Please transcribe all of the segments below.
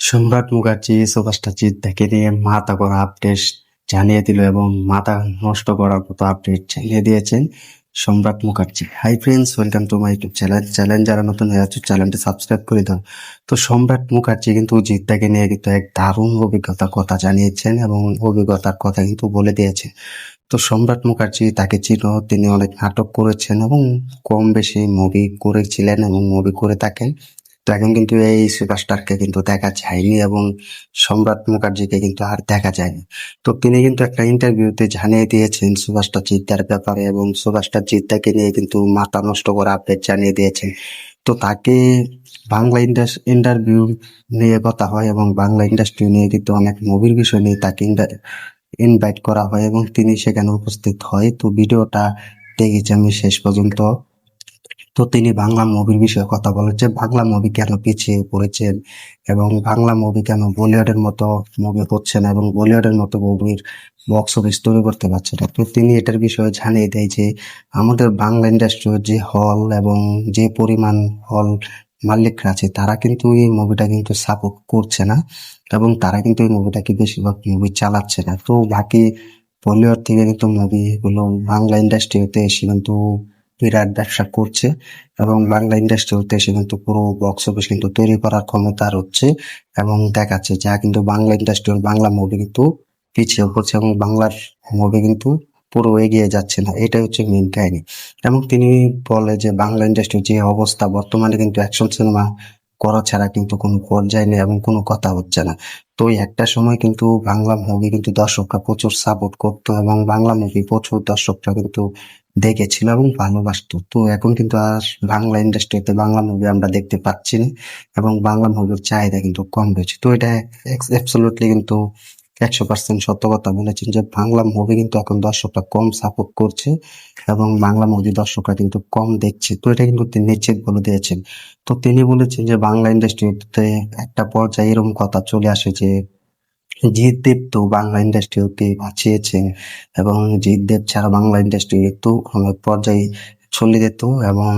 সম্রাট মুখার্জি সুপারস্টার জিদ্দাকে নিয়ে মাথা করা আপডেট জানিয়ে দিল এবং মাথা নষ্ট করার মতো আপডেট জানিয়ে দিয়েছেন সম্রাট Mukherjee. Hi friends, welcome to my YouTube channel. যারা নতুন হয়ে আছে চ্যানেলটি সাবস্ক্রাইব করে দাও। তো সম্রাট মুখার্জি কিন্তু জিদ্দাকে নিয়ে কিন্তু এক দারুণ অভিজ্ঞতার কথা জানিয়েছেন এবং অভিজ্ঞতার কথা কিন্তু বলে দিয়েছে। তো সম্রাট মুখার্জি তাকে চিনো, তিনি অনেক নাটক করেছেন এবং কম বেশি মুভি করেছিলেন এবং মুভি করে থাকেন। তো এখন কিন্তু এই সুপারস্টারকে কিন্তু দেখা যায়নি এবং সম্রাট মুখার্জিকে কিন্তু আর দেখা যায়নি। তো তিনি কিন্তু একটা ইন্টারভিউতে জানিয়ে দিয়েছেন সুপারস্টার জিদ্দার ব্যাপারে এবং সুপারস্টার জিদ্দাকে নিয়ে কিন্তু মাথা নষ্ট করা আপডেট জানিয়ে দিয়েছেন। তো তাকে বাংলা ইন্টারভিউ নিয়ে কথা হয় এবং বাংলা ইন্ডাস্ট্রি নিয়ে কিন্তু অনেক মুভির বিষয় নিয়ে তাকে ইনভাইট করা হয় এবং তিনি সেখানে উপস্থিত হয়। তো ভিডিওটা দেখেছি আমি শেষ পর্যন্ত। তো তিনি বাংলা মুভির বিষয়ে কথা বলেছে, বাংলা মুভি কেন পিছিয়ে পড়েছেন এবং বাংলা মুভি কেন বলিউডের মতো মুভি হচ্ছে না এবং বলিউডের মতো মুভির বক্স অফিস তৈরি করতে পারছে না। তো তিনি এটার বিষয়ে জানিয়ে দেয় যে আমাদের বাংলা ইন্ডাস্ট্রির যে হল এবং যে পরিমাণ হল মালিকরা আছে তারা কিন্তু এই মুভিটা কিন্তু সাপোর্ট করছে না এবং তারা কিন্তু এই মুভিটাকে বেশিরভাগ মুভি চালাচ্ছে না। তো বাকি বলিউড থেকে কিন্তু মুভিগুলো বাংলা ইন্ডাস্ট্রিতে এসে কিন্তু বিরাট ব্যবসা করছে এবং বাংলা ইন্ডাস্ট্রিতে এসে কিন্তু পুরো বক্স অফিস কিন্তু তৈরি করার ক্ষমতা হচ্ছে এবং দেখাচ্ছে, যা কিন্তু বাংলা ইন্ডাস্ট্রি বাংলা মুভি কিন্তু পিছিয়ে পড়ছে এবং বাংলার মুভি কিন্তু পুরো এগিয়ে যাচ্ছে না। এটাই হচ্ছে মেন কাহিনী। এবং তিনি বলে যে বাংলা ইন্ডাস্ট্রির যে অবস্থা বর্তমানে কিন্তু অ্যাকশন সিনেমা করা ছাড়া কিন্তু কোনো পর্যায়ে নেই এবং কোনো কথা হচ্ছে না। তো ওই একটা সময় কিন্তু বাংলা মুভি কিন্তু দর্শকরা প্রচুর সাপোর্ট করতো এবং বাংলা মুভি প্রচুর দর্শকরা কিন্তু দেখেছিল এবং ভালোবাসতো। তো এখন কিন্তু আর বাংলা ইন্ডাস্ট্রিতে বাংলা মুভি আমরা দেখতে পাচ্ছি না এবং বাংলা মুভির চাহিদা কিন্তু কম রয়েছে। তো এটা অ্যাবসলিউটলি কিন্তু 100% সত্য কথা বলেছেন যে বাংলা মুভি কিন্তু এখন দর্শকরা কম সাপোর্ট করছে এবং বাংলা মুভি দর্শকরা কিন্তু কম দেখছে। তো এটা কিন্তু তিনি নিশ্চিত বলে দিয়েছেন। তো তিনি বলেছেন যে বাংলা ইন্ডাস্ট্রিতে একটা পর্যায়ে এরকম কথা চলে আসে যে জিৎ দেব তো বাংলা ইন্ডাস্ট্রিকে বাঁচিয়েছে এবং জিৎ দেব ছাড়া বাংলা ইন্ডাস্ট্রি একটু অনেক পর্যায়ে চলে যেত এবং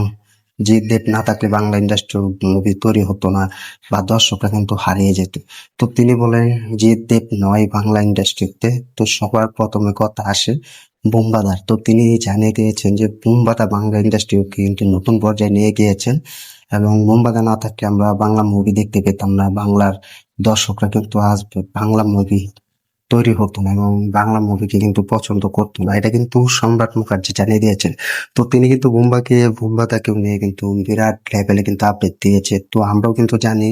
জিৎ দেব না থাকলে বাংলা ইন্ডাস্ট্রি মুভি তৈরি হতো না বা দর্শকরা কিন্তু হারিয়ে যেত। তো তিনি বলেন জিৎ দেব নয় বাংলা ইন্ডাস্ট্রিতে। তো সবার প্রথমে কথা আসে বুম্বাদার। তো তিনি জানিয়ে দিয়েছেন যে বুম্বাদা বাংলা ইন্ডাস্ট্রিকে কিন্তু নতুন পর্যায়ে নিয়ে গিয়েছেন এবং বুম্বাদা না থাকলে আমরা বাংলা মুভি দেখতে পেতাম না, বাংলার দর্শকরা কিন্তু আজ বাংলা মুভি তৈরি হতো না এবং বাংলা মুভিকে কিন্তু পছন্দ করতো না। এটা কিন্তু সম্রাট মুখার্জি জানিয়ে দিয়েছেন। তো তিনি কিন্তু বুম্বাদাকেও নিয়ে কিন্তু বিরাট লেভেলে কিন্তু আপডেট দিয়েছে। তো আমরাও কিন্তু জানি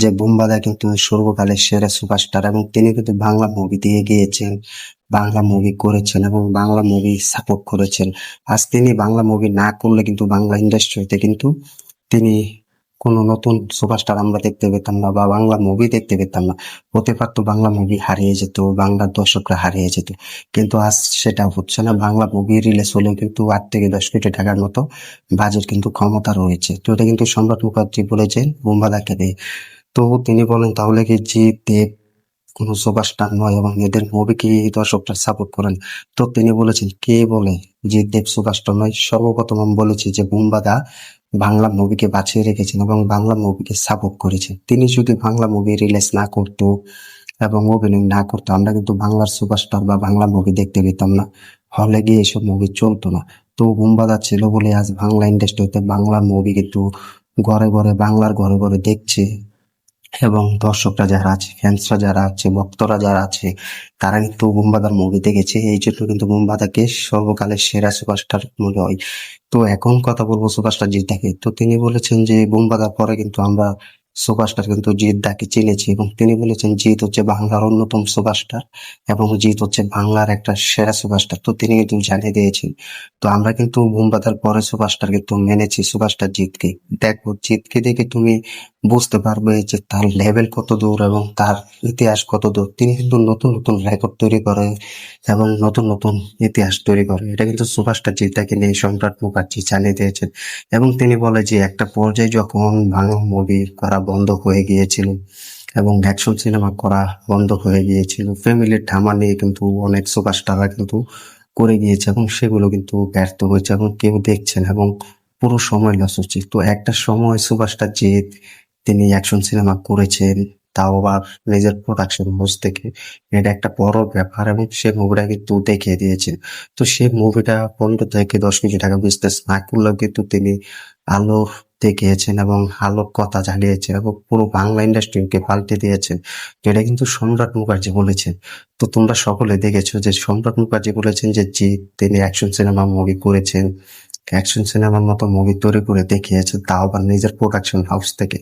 যে বুম্বাদা কিন্তু সর্বকালের সেরা সুপারস্টার এবং তিনি কিন্তু বাংলা মুভি দিয়ে গিয়েছেন, বাংলা মুভি করেছেন এবং বাংলা মুভি সাপোর্ট করেছেন। আজ তিনি বাংলা মুভি না করলে কিন্তু বাংলা ইন্ডাস্ট্রিতে কিন্তু তিনি কোনো নতুন সুপারস্টার আমরা দেখতে পেতাম না বা বাংলা মুভি দেখতে পেতাম না। হতে পারতো বাংলা মুভি হারিয়ে যেত, বাংলার দর্শকরা হারিয়ে যেত, কিন্তু আজ সেটা হচ্ছে না। বাংলা মুভি রিলিজ হলেও কিন্তু 8 থেকে 10 কোটি টাকার মতো বাজেট কিন্তু ক্ষমতা রয়েছে। তো এটা কিন্তু সম্রাট মুখার্জি বলেছেন বুম্বাদাকে দিয়ে। তো তিনি বলেন তাহলে কি জিৎ দেব কোনো সুপারস্টার নয় এবং এদের মুভি কি দর্শকরা সাপোর্ট করেন? তো তিনি বলেছেন কে বলে জিৎ দেব সুপারস্টার নয়? সর্বপ্রথম আমি বলেছি যে বুম্বাদা বাংলা মুভিকে বাঁচিয়ে রেখেছেন এবং বাংলা মুভিকে সাপোর্ট করেছেন। তিনি যদি বাংলা মুভি রিলিজ না করতো এবং অভিনয় না করতো আমরা কিন্তু বাংলার সুপারস্টার বা বাংলা মুভি দেখতে পেতাম না, হলে গিয়ে এসব মুভি চলতো না। তো বুম্বাদা ছিল বলে আজ বাংলা ইন্ডাস্ট্রিতে বাংলা মুভি কিন্তু বাংলার ঘরে ঘরে দেখছে এবং দর্শকরা যারা আছে, ফ্যান্সরা যারা আছে, ভক্তরা যারা আছে, তারা কিন্তু বুম্বাদার মুভি দেখেছে। এই জন্য কিন্তু বুম্বাদাকে সর্বকালের সেরা সুপারস্টার মনে হয়। তো এখন কথা বলবো সুপারস্টার জিদ্দাকে। তো তিনি বলেছেন যে বুম্বাদার পরে কিন্তু আমরা সুপারস্টার কিন্তু জিদ্দাকে চিনেছি এবং তিনি বলেছেন জিৎ হচ্ছে বাংলার অন্যতম সুপারস্টার এবং জিৎ হচ্ছে বাংলার একটা সেরা সুপারস্টার। তো তিনি কিন্তু জানিয়ে দিয়েছেন। তো আমরা কিন্তু বুম্বাদার পরে সুপারস্টার কিন্তু মেনেছি সুপারস্টার জিৎকে। দেখো জিৎকে দেখে তুমি বুঝতে পারবে যে তার লেভেল কত দূর এবং তার ইতিহাস কত দূর। তিনি কিন্তু নতুন নতুন রেকর্ড তৈরি করে এবং নতুন নতুন ইতিহাস তৈরি করে। এটা কিন্তু সুপারস্টার জিদ্দাকে নিয়ে সম্রাট মুখার্জি জানিয়ে দিয়েছেন এবং তিনি বলে যে একটা পর্যায়ে যখন বাংলা মুভি করা বন্ধ হয়ে গিয়েছিল এবং অ্যাকশন সিনেমা করা বন্ধ হয়ে গিয়েছিল, ফ্যামিলির ড্রামা নিয়ে কিন্তু অনেক সুপারস্টাররা কিন্তু করে গিয়েছে এবং সেগুলো কিন্তু ব্যর্থ হয়েছে এবং কেউ দেখছে না এবং পুরো সময় লস হচ্ছে। তো একটা সময় সুপারস্টার জিৎ তিনি অ্যাকশন সিনেমা করেছেন তাও আবার নিজের প্রোডাকশন হাউস থেকে। এটা একটা বড় ব্যাপার এবং সে মুভিটা কিন্তু দেখিয়ে দিয়েছে। তো সেই মুভিটা 15 থেকে 10 কোটি টাকা বিজনেস না করলেও কিন্তু তিনি আলো দেখিয়েছেন এবং আলোর কথা জানিয়েছেন এবং পুরো বাংলা ইন্ডাস্ট্রিকে পাল্টে দিয়েছেন। তো এটা কিন্তু সম্রাট মুখার্জি বলেছেন। তো তোমরা সকলে দেখেছো যে সম্রাট মুখার্জি বলেছেন যে তিনি অ্যাকশন সিনেমা মুভি করেছেন, অ্যাকশন সিনেমার মতো মুভি তৈরি করে দেখিয়েছেন, তাও আবার নিজের প্রোডাকশন হাউস থেকে।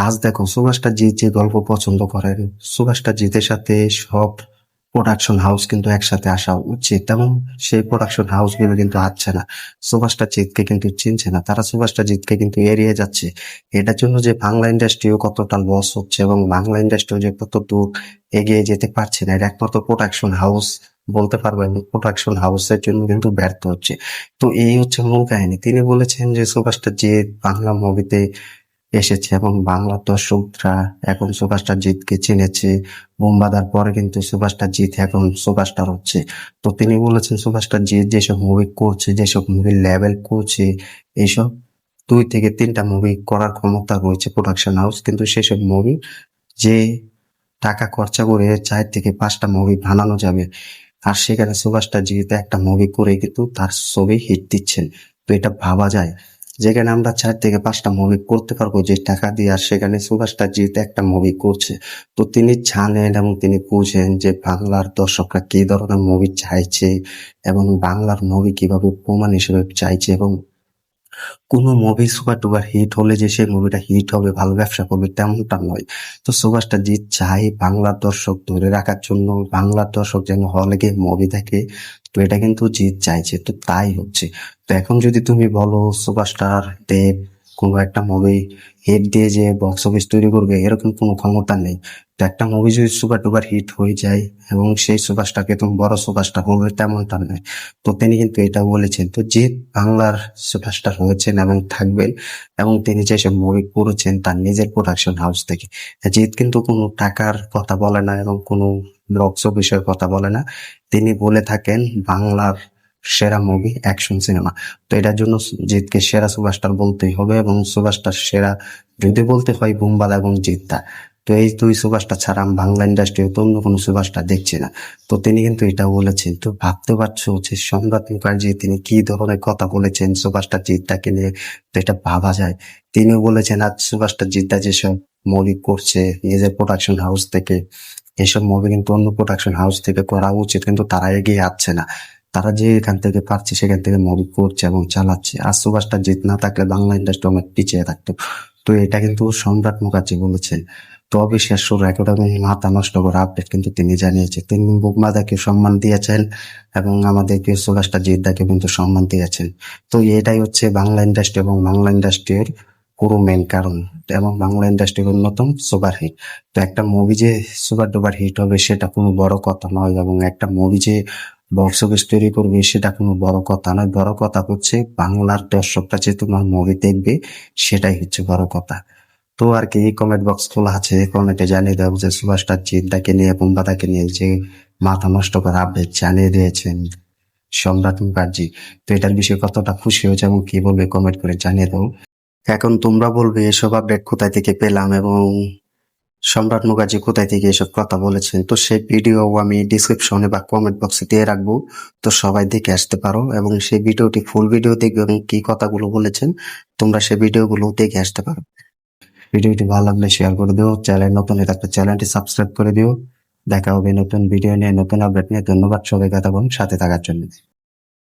আজ দেখো সুভাষটা জি যে গল্প পছন্দ করেন, সুভাষটা জিতের সাথে সব প্রোডাকশন হাউস কিন্তু একসাথে আসা উচিত এবং সেই প্রোডাকশন হাউস গুলো কিন্তু আসছে না, সুভাষটা জিতকে কিন্তু চিনছে না, তারা সুভাষটা জিতকে কিন্তু এড়িয়ে যাচ্ছে। এটার জন্য যে বাংলা ইন্ডাস্ট্রিও কতটা লস হচ্ছে এবং বাংলা ইন্ডাস্ট্রিও যে কত দূর এগিয়ে যেতে পারছে না, এটা একমাত্র প্রোডাকশন হাউস বলতে পারবেন। প্রোডাকশন হাউসের জন্য কিন্তু ব্যর্থ হচ্ছে। তো এই হচ্ছে মূল কাহিনী। তিনি বলেছেন যে সুভাষটা জিৎ বাংলা মুভিতে এসেছে এবং বাংলার দর্শকরা এখন সুভাষটা জিতকে চিনেছে। বোমবাদার পরে কিন্তু সুভাষটা জিত এখন সুপারস্টার হচ্ছে। তো তিনি বলেছেন সুভাষটা জিত যেসব মুভি করছে, যেসব মুভি লেভেল করছে, এইসব 2 থেকে 3টা মুভি করার ক্ষমতা রয়েছে প্রোডাকশন হাউস, কিন্তু সেসব মুভি যে টাকা খরচা করে 4 থেকে 5টা মুভি বানানো যাবে, আর সেখানে সুভাষটা জিত একটা মুভি করে কিন্তু তার ছবি হিট দিচ্ছেন। তো এটা ভাবা যায়, যেখানে আমরা 4 থেকে 5টা মুভি করতে পারবো যে টাকা দিয়ে, আর সেখানে সুভাষটা জিত একটা মুভি করছে। তো তিনি জানেন এবং তিনি বুঝেন যে বাংলার দর্শকরা কি ধরনের মুভি চাইছে এবং বাংলার মুভি কিভাবে প্রমাণ হিসেবে চাইছে, এবং কোনো মুভি সুপার ডুপার হিট হলে যে সেই মুভিটা হিট হবে, ভালো ব্যবসা করবে, তেমনটা নয়। তো সুভাষটা জিৎ চাই বাংলার দর্শক ধরে রাখার জন্য, বাংলার দর্শক যেন হলে গিয়ে মুভি দেখে। তো এটা কিন্তু জিৎ চাইছে, তো তাই হচ্ছে। তো এখন যদি তুমি বলো সুপারস্টার দেব কোনো একটা মুভি হিট দিয়ে যে বক্স অফিস তৈরি করবে, এরকম কোনো ক্ষমতা নেই। তো একটা মুভি যদি সুপার ডুপার হিট হয়ে যায় এবং সেই সুপারস্টারকে তুমি বড় সুপারস্টার হবে, তেমনটা নয়। তো তিনি কিন্তু এটা বলেছেন। তো জিৎ বাংলার সুপারস্টার হয়েছেন এবং থাকবেন, এবং তিনি যেসব মুভি করেছেন তার নিজের প্রোডাকশন হাউস থেকে। জিৎ কিন্তু কোনো টাকার কথা বলে না এবং কোনো বক্স অফিসের কথা বলে না। তিনি বলে থাকেন বাংলার সেরা মুভি অ্যাকশন সিনেমা। তো এটার জন্য জিৎকে সেরা সুপারস্টার বলতেই হবে, এবং সুপারস্টার সেরা যদি বলতে হয় বুমবালা এবং জিৎদা। তো এই 2 সুপারস্টার ছাড়া আমি বাংলা ইন্ডাস্ট্রিতে অন্য কোনো সুপারস্টার দেখছি না। তো তিনি কিন্তু এটা বলেছেন। তো ভাবতে পারছো যে সম্রাট মুখার্জি তিনি কি ধরনের কথা বলেছেন সুপারস্টার জিৎদাকে নিয়ে। তো এটা ভাবা যায়। তিনিও বলেছেন আজ সুপারস্টার জিৎদা যেসব মুভি করছে নিজের প্রোডাকশন হাউস থেকে, এসব মুভি কিন্তু অন্য প্রোডাকশন হাউস থেকে করা উচিত, কিন্তু তারা এগিয়ে আসছে না। তারা যে এখান থেকে পারছে সেখান থেকে মুভি করছে এবং চালাচ্ছে। আর সুপারস্টার জিৎ না থাকলে বাংলা ইন্ডাস্ট্রি অনেক পিছিয়ে থাকতো। তো এটা কিন্তু সম্রাট মুখার্জি বলেছেন। তো অবিশ্বাস্য রেকর্ড এবং মাথা নষ্ট করা আপডেট কিন্তু তিনি জানিয়েছেন। তিনি বুকমাদাকে সম্মান দিয়েছেন এবং আমাদেরকে সুপারস্টার জিৎদাকে কিন্তু সম্মান দিয়েছেন। তো এটাই হচ্ছে বাংলা ইন্ডাস্ট্রি এবং বাংলা ইন্ডাস্ট্রির পুরো মেন কারণ, এবং বাংলা ইন্ডাস্ট্রির অন্যতম সুপার হিট। তো একটা মুভি যে সুপার ডুপার হিট হবে সেটা কোনো বড় কথা নয়, এবং একটা মুভি যে বক্স অফিস তৈরি করবে সেটা কোনো বড় কথা নয়। বড় কথা হচ্ছে বাংলার দর্শকরা যে তোমার মুভি দেখবে, সেটাই হচ্ছে বড় কথা। তো আর কি, কমেন্ট বক্স খোলা আছে, কমেন্টে জানিয়ে দেবো যে সুভাষটা জিদ্দাকে নিয়ে বুম্বাদাকে নিয়ে যে মাথা নষ্ট করা আপডেট জানিয়ে দিয়েছেন সম্রাট মুখার্জি। তো এটার বিষয়ে কতটা খুশি হয়েছে এবং কি বলবে কমেন্ট করে জানিয়ে দাও। এখন তোমরা বলবে এসব আপডেট কোথায় থেকে পেলাম এবং সম্রাট মুখার্জি কোথায় থেকে এসব কথা বলেছেন। তো সেই ভিডিও আমি ডিসক্রিপশনে বা কমেন্ট বক্সে দিয়ে রাখবো, তো সবাই দেখে আসতে পারো এবং সেই ভিডিওটি ফুল ভিডিও দেখবে এবং কি কথাগুলো বলেছেন তোমরা সেই ভিডিওগুলো দেখে আসতে পারো। ভিডিওটি ভালো লাগলে শেয়ার করে দিও, চ্যানেল নতুন হয়ে থাকলে চ্যানেলটি সাবস্ক্রাইব করে দিও। দেখা হবে নতুন ভিডিও নিয়ে, নতুন আপডেট নিয়ে। ধন্যবাদ সবাইকে এতক্ষণ সাথে থাকার জন্য।